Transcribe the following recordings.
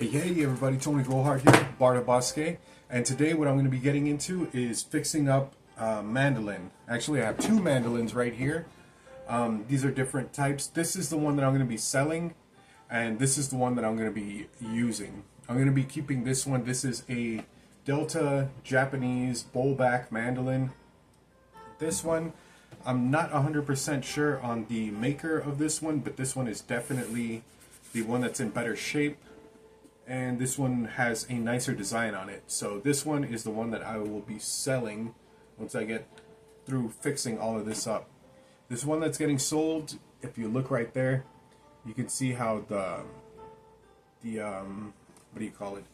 Hey everybody, Tony Gohart here, Barda Bosque, and today what I'm going to be getting into is fixing up mandolin. Actually, I have two mandolins right here. These are different types. This is the one that I'm going to be selling, and this is the one that I'm going to be using. I'm going to be keeping this one. This is a Delta Japanese bowlback mandolin. This one, I'm not 100% sure on the maker of this one, but this one is definitely the one that's in better shape. And this one has a nicer design on it. So this one is the one that I will be selling once I get through fixing all of this up. This one that's getting sold, if you look right there, you can see how the what do you call it?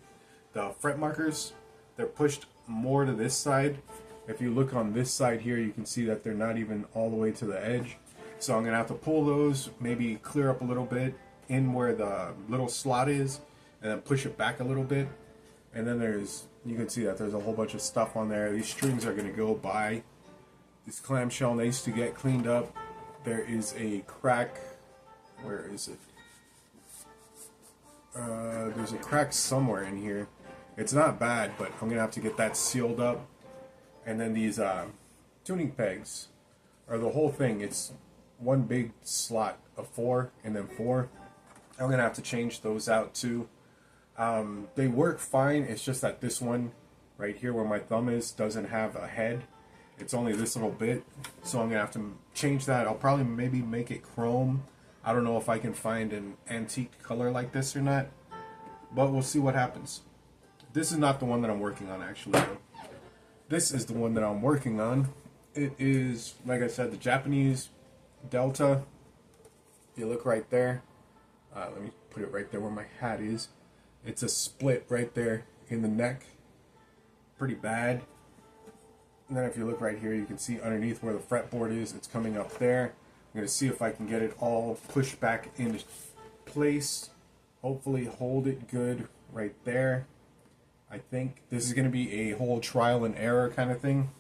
The fret markers, they're pushed more to this side. If you look on this side here, you can see that they're not even all the way to the edge. So I'm gonna have to pull those, maybe clear up a little bit in where the little slot is, and then push it back a little bit. And then you can see that there's a whole bunch of stuff on there. These strings are going to go by. This clamshell needs to get cleaned up. There is a crack. Where is it? There's a crack somewhere in here. It's not bad, but I'm going to have to get that sealed up. And then these tuning pegs are the whole thing. It's one big slot of 4 and then 4. I'm going to have to change those out too. They work fine. It's just that this one right here where my thumb is doesn't have a head. It's only this little bit, so I'm gonna have to change that. I'll probably maybe make it chrome. I don't know if I can find an antique color like this or not, but we'll see what happens. This is not the one that I'm working on actually though. This is the one that I'm working on. It is, like I said, the Japanese Delta. If you look right there, let me put it right there where my hat is. It's a split right there in the neck. Pretty bad. And then if you look right here, you can see underneath where the fretboard is, it's coming up there. I'm going to see if I can get it all pushed back into place. Hopefully hold it good right there. I think this is going to be a whole trial and error kind of thing.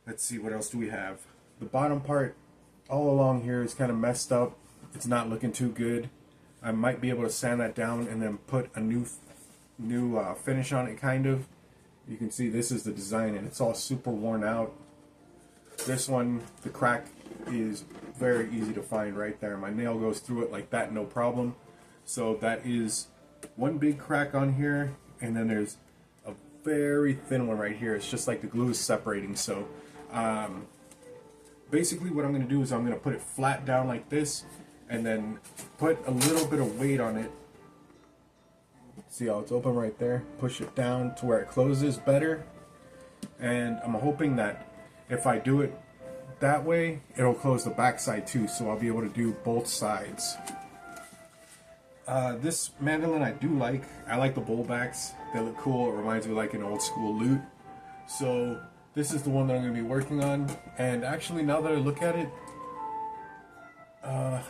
Let's see, what else do we have? The bottom part all along here is kind of messed up. It's not looking too good. I might be able to sand that down and then put a new finish on it, kind of. You can see this is the design and it's all super worn out. This one, the crack is very easy to find right there. My nail goes through it like that, no problem. So that is one big crack on here, and then there's a very thin one right here. It's just like the glue is separating. So basically what I'm going to do is I'm going to put it flat down like this, and then put a little bit of weight on it. See how it's open right there? Push it down to where it closes better. And I'm hoping that if I do it that way, it'll close the back side too, so I'll be able to do both sides. This mandolin I do like. I like the bowlbacks. They look cool. It reminds me of like an old school lute. So this is the one that I'm going to be working on. And actually, now that I look at it,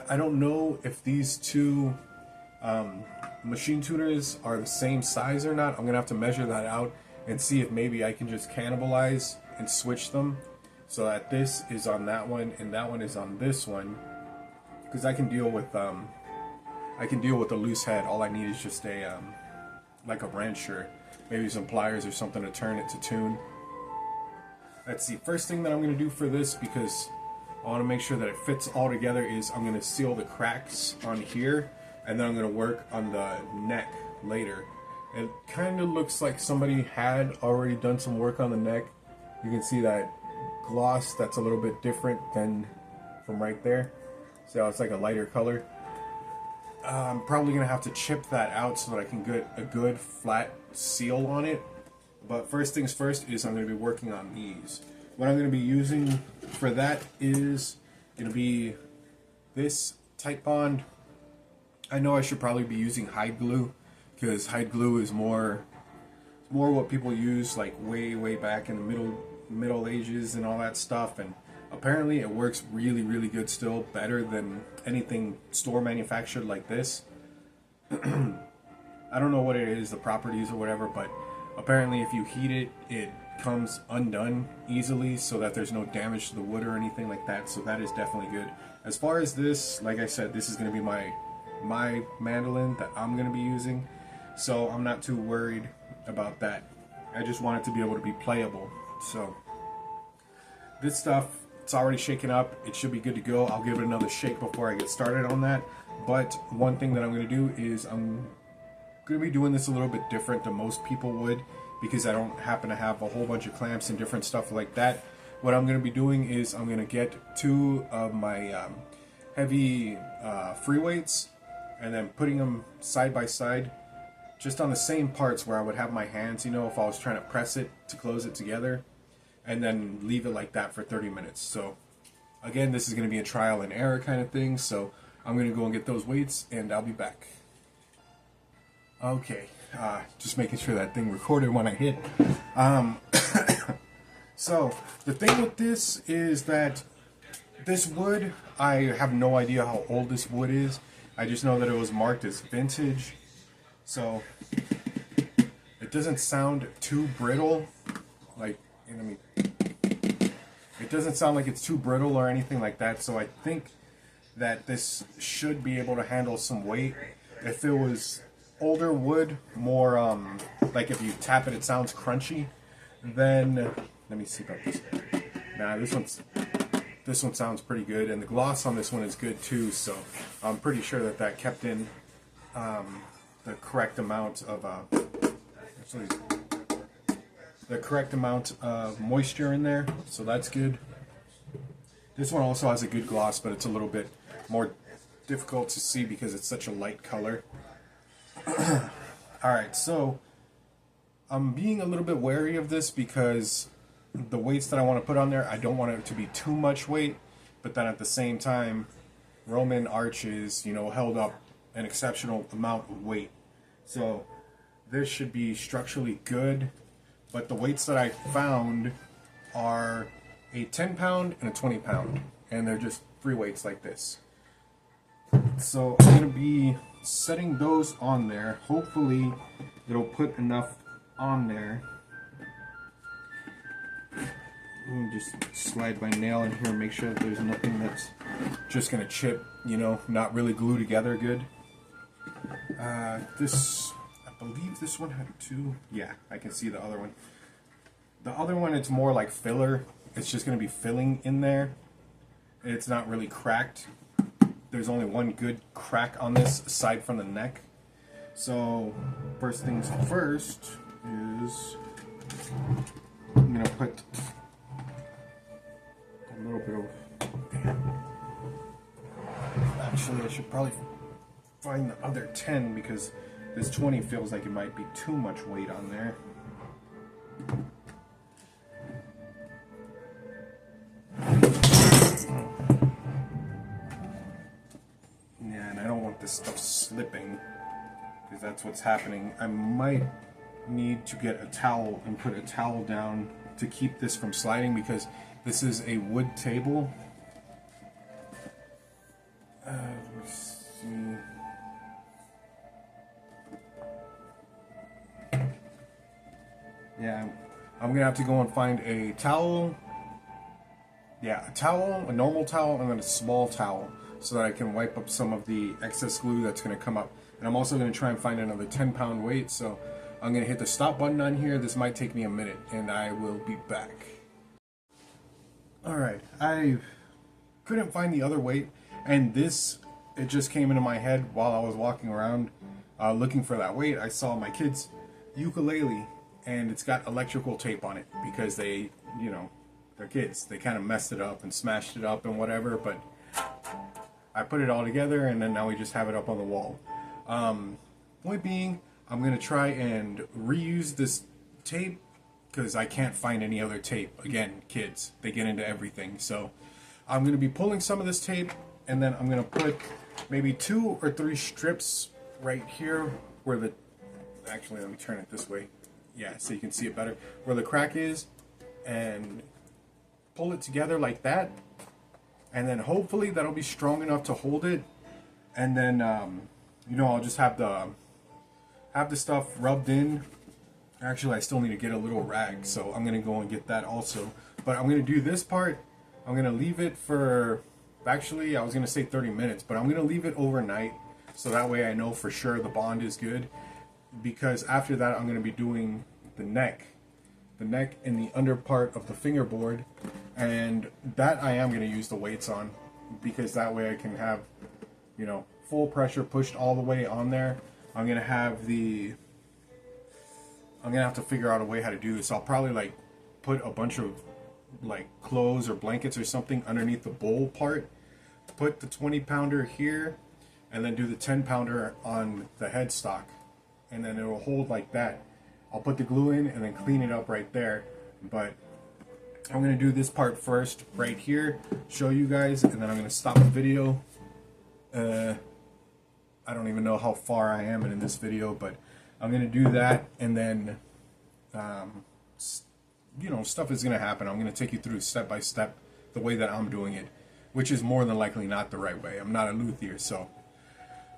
I don't know if these two machine tuners are the same size or not. I'm gonna have to measure that out and see if maybe I can just cannibalize and switch them so that this is on that one and that one is on this one, because I can deal with a loose head. All I need is just a like a wrench or maybe some pliers or something to turn it to tune. Let's see, first thing that I'm gonna do for this, because I want to make sure that it fits all together, is I'm going to seal the cracks on here, and then I'm going to work on the neck later. It kind of looks like somebody had already done some work on the neck. You can see that gloss that's a little bit different than from right there. See how it's like a lighter color? I'm probably going to have to chip that out so that I can get a good flat seal on it. But first things first is I'm going to be working on these. What I'm going to be using for that is going to be this tight bond. I know I should probably be using hide glue, because hide glue is more what people use like way back in the middle ages and all that stuff, and apparently it works really good still, better than anything store manufactured like this. I don't know what it is, the properties or whatever, but apparently if you heat it, it comes undone easily so that there's no damage to the wood or anything like that. So that is definitely good. As far as this, like I said, this is going to be my mandolin that I'm going to be using. so I'm not too worried about that. I just want it to be able to be playable. So this stuff, it's already shaken up. It should be good to go. I'll give it another shake before I get started on that. But one thing that I'm going to do is I'm going to be doing this a little bit different than most people would, because I don't happen to have a whole bunch of clamps and different stuff like that. What I'm going to be doing is I'm going to get two of my heavy free weights and then putting them side by side just on the same parts where I would have my hands, you know, if I was trying to press it to close it together, and then leave it like that for 30 minutes. So again, this is going to be a trial and error kind of thing, so I'm going to go and get those weights and I'll be back. Okay, just making sure that thing recorded when I hit. So the thing with this is that this wood, I have no idea how old this wood is. I just know that it was marked as vintage. So it doesn't sound too brittle. Like, it doesn't sound like it's too brittle or anything like that. So I think that this should be able to handle some weight. If it was older wood, more like if you tap it, it sounds crunchy, then let me see about this. Nah, this one sounds pretty good, and the gloss on this one is good too. So I'm pretty sure that that kept in the correct amount of moisture in there. So that's good. This one also has a good gloss, but it's a little bit more difficult to see because it's such a light color. Alright, so I'm being a little bit wary of this because the weights that I want to put on there, I don't want it to be too much weight, but then at the same time, Roman arches, you know, held up an exceptional amount of weight. So this should be structurally good, but the weights that I found are a 10 pound and a 20 pound, and they're just free weights like this. So I'm going to be setting those on there. Hopefully it'll put enough on there. Let me just slide my nail in here and make sure that there's nothing that's just going to chip, you know, not really glue together good. I believe this one had two. Yeah, I can see the other one. The other one, it's more like filler. It's just going to be filling in there. It's not really cracked. There's only one good crack on this aside from the neck. So first things first is I'm going to put a little bit of, actually I should probably find the other 10 because this 20 feels like it might be too much weight on there. Yeah, and I don't want this stuff slipping because that's what's happening. I might need to get a towel and put a towel down to keep this from sliding because this is a wood table. Let's see. Yeah, I'm gonna have to go and find a towel. Yeah, a towel, a normal towel, and then a small towel so that I can wipe up some of the excess glue that's gonna come up. And I'm also gonna try and find another 10-pound weight, so I'm gonna hit the stop button on here. This might take me a minute, and I will be back. Alright, I couldn't find the other weight, and this, it just came into my head while I was walking around looking for that weight. I saw my kid's ukulele, and it's got electrical tape on it because they, you know, they're kids. They kind of messed it up and smashed it up and whatever, but I put it all together, and then now we just have it up on the wall. Point being, I'm going to try and reuse this tape because I can't find any other tape. Again, kids, they get into everything. So I'm going to be pulling some of this tape, and then I'm going to put maybe 2 or 3 strips right here where the, actually let me turn it this way. Yeah, so you can see it better. Where the crack is, and pull it together like that. And then hopefully that'll be strong enough to hold it. And then, you know, I'll just have the stuff rubbed in. Actually, I still need to get a little rag, so I'm gonna go and get that also. But I'm gonna do this part. I'm gonna leave it for, actually, I was gonna say 30 minutes, but I'm gonna leave it overnight, so that way I know for sure the bond is good. because after that I'm going to be doing the neck and the under part of the fingerboard, and that I am going to use the weights on, because that way I can have, you know, full pressure pushed all the way on there. I'm going to have to figure out a way how to do this. I'll probably like put a bunch of like clothes or blankets or something underneath the bowl part, put the 20-pounder here, and then do the 10-pounder on the headstock, and then it will hold like that. I'll put the glue in and then clean it up right there, but I'm going to do this part first right here, show you guys, and then I'm going to stop the video. I don't even know how far I am in this video, but I'm going to do that, and then you know, stuff is going to happen. I'm going to take you through step by step the way that I'm doing it, which is more than likely not the right way. I'm not a luthier, so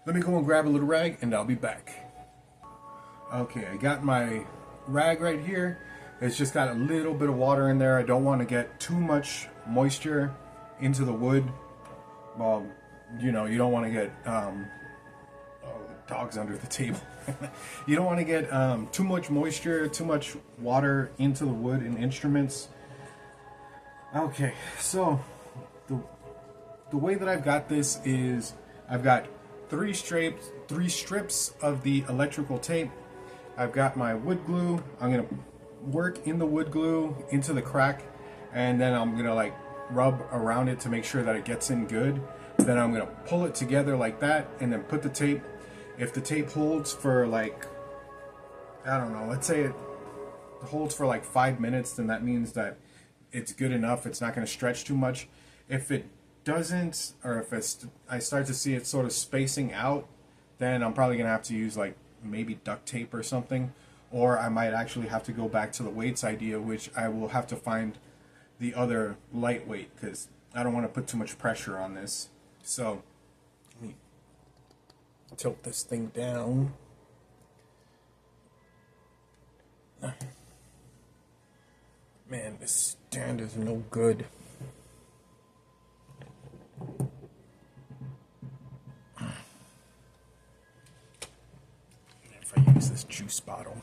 let me go and grab a little rag and I'll be back. Okay, I got my rag right here. It's just got a little bit of water in there. I don't want to get too much moisture into the wood. Well, you know, you don't want to get oh, the dog's under the table. You don't want to get too much moisture, too much water into the wood and instruments. Okay, so the way that I've got this is I've got three strips of the electrical tape. I've got my wood glue. I'm gonna work in the wood glue into the crack, and then I'm gonna like rub around it to make sure that it gets in good. Then I'm gonna pull it together like that, and then put the tape. If the tape holds for like, I don't know, let's say it holds for like 5 minutes, then that means that it's good enough. It's not going to stretch too much. If it doesn't, or if I start to see it sort of spacing out, then I'm probably going to have to use like maybe duct tape or something, or I might actually have to go back to the weights idea, which I will have to find the other lightweight, because I don't want to put too much pressure on this. So let me tilt this thing down. Man, this stand is no good. If I use this juice bottle.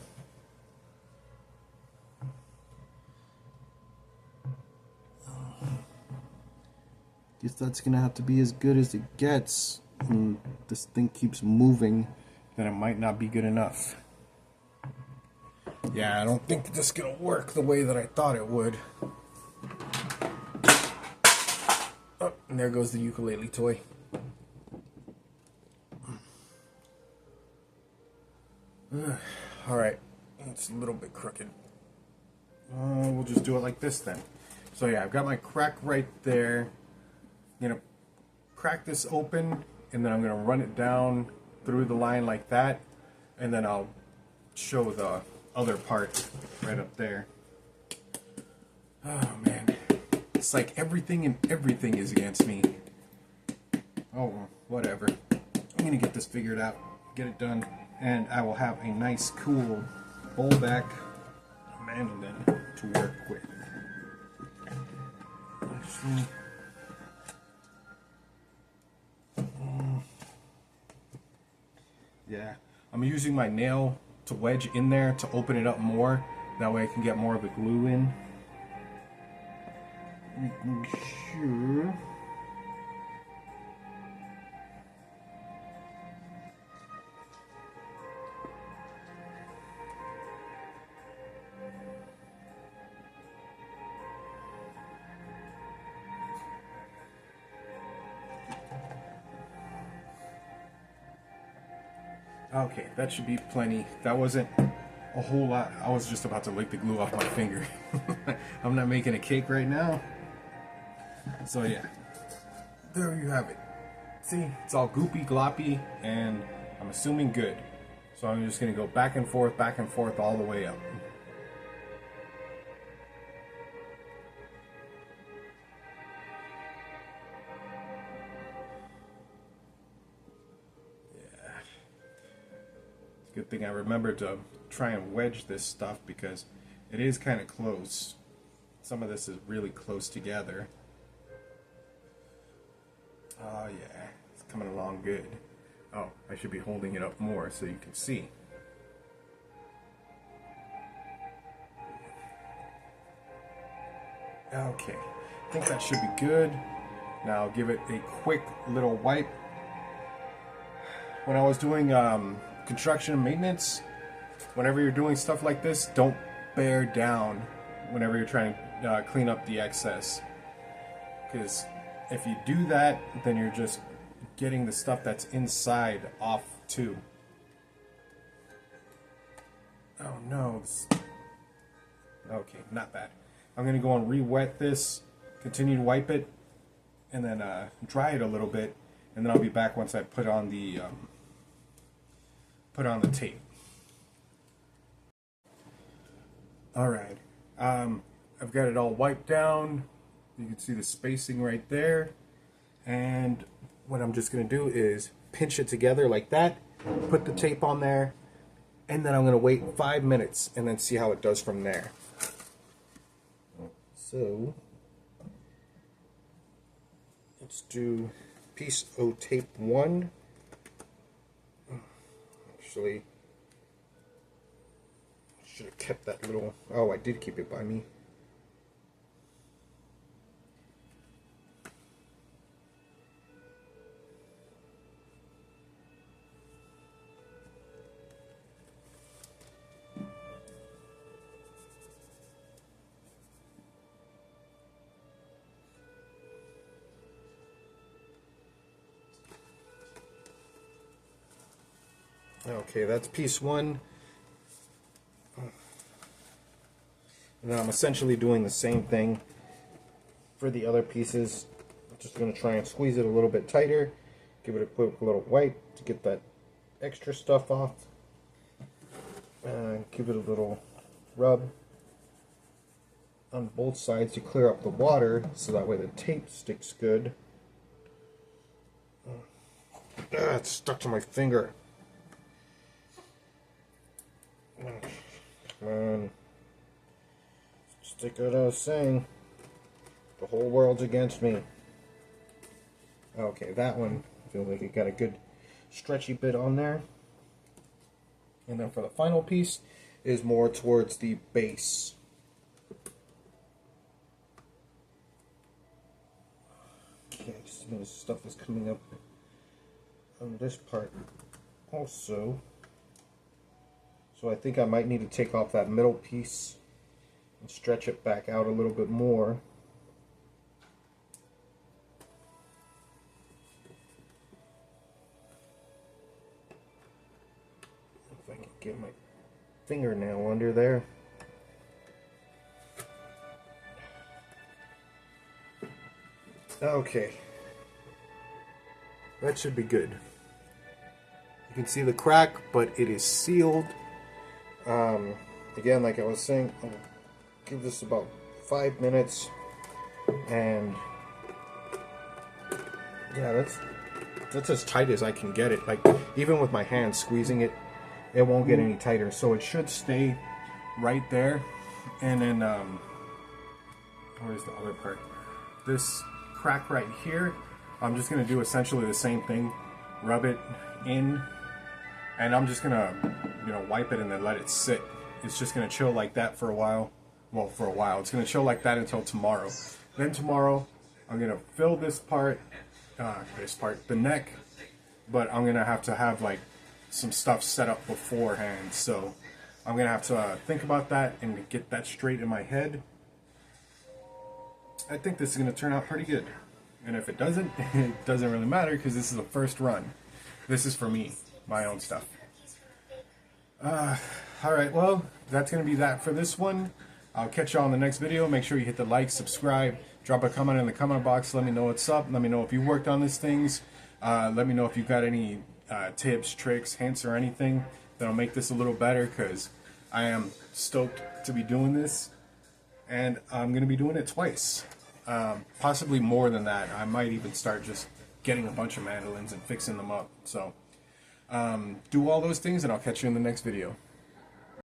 Guess that's gonna have to be as good as it gets. And this thing keeps moving, then it might not be good enough. Yeah, I don't think this is gonna work the way that I thought it would. Oh, and there goes the ukulele toy. Alright, it's a little bit crooked. We'll just do it like this then. So yeah, I've got my crack right there. I'm gonna crack this open, and then I'm gonna run it down through the line like that, and then I'll show the other part right up there. Oh man, it's like everything is against me. Oh well, whatever. I'm gonna get this figured out, get it done, and I will have a nice cool bowl back mandolin to work with. Actually, yeah, I'm using my nail to wedge in there to open it up more. That way I can get more of the glue in. Making sure. Okay, that should be plenty. That wasn't a whole lot. I was just about to lick the glue off my finger. I'm not making a cake right now. So yeah, there you have it. See, it's all goopy, gloppy, and I'm assuming good. So I'm just gonna go back and forth all the way up. Good thing I remembered to try and wedge this stuff, because it is kind of close. Some of this is really close together. Oh yeah, it's coming along good. Oh, I should be holding it up more so you can see. Okay, I think that should be good. Now I'll give it a quick little wipe. When I was doing construction and maintenance, whenever you're doing stuff like this, don't bear down whenever you're trying to clean up the excess. Because if you do that, then you're just getting the stuff that's inside off too. Oh no. Okay, not bad. I'm going to go and re-wet this, continue to wipe it, and then dry it a little bit, and then I'll be back once I put on the tape. Alright, I've got it all wiped down. You can see the spacing right there. And what I'm just going to do is pinch it together like that, put the tape on there, and then I'm going to wait 5 minutes and then see how it does from there. So, let's do piece O tape 1. Actually, I should have kept that little... Oh, I did keep it by me. Okay, that's piece 1. And then I'm essentially doing the same thing for the other pieces. I'm just going to try and squeeze it a little bit tighter. Give it a quick little wipe to get that extra stuff off. And give it a little rub on both sides to clear up the water so that way the tape sticks good. It's stuck to my finger. Come on. Stick what I was saying. The whole world's against me. Okay, that one feels like it got a good stretchy bit on there. And then for the final piece is more towards the base. Okay, some of the stuff is coming up on this part also. So I think I might need to take off that middle piece and stretch it back out a little bit more. If I can get my fingernail under there. Okay. That should be good. You can see the crack, but it is sealed. Again, like I was saying, I'll give this about 5 minutes, and yeah, that's as tight as I can get it. Like, even with my hand squeezing it, it won't get any tighter, so it should stay right there. And then where's the other part? This crack right here, I'm just gonna do essentially the same thing, rub it in, and I'm just gonna, wipe it and then let it sit. It's just gonna chill like that for a while. Well, for a while. It's gonna chill like that until tomorrow. Then tomorrow, I'm gonna fill this part, the neck, but I'm gonna have to have like some stuff set up beforehand. So I'm gonna have to think about that and get that straight in my head. I think this is gonna turn out pretty good. And if it doesn't, it doesn't really matter because this is the first run. This is for me, my own stuff. Alright, well, that's going to be that for this one. I'll catch y'all in the next video. Make sure you hit the like, subscribe, drop a comment in the comment box. Let me know what's up. Let me know if you worked on these things. Let me know if you've got any tips, tricks, hints, or anything that'll make this a little better, because I am stoked to be doing this. And I'm going to be doing it twice. Possibly more than that. I might even start just getting a bunch of mandolins and fixing them up. So do all those things, and I'll catch you in the next video.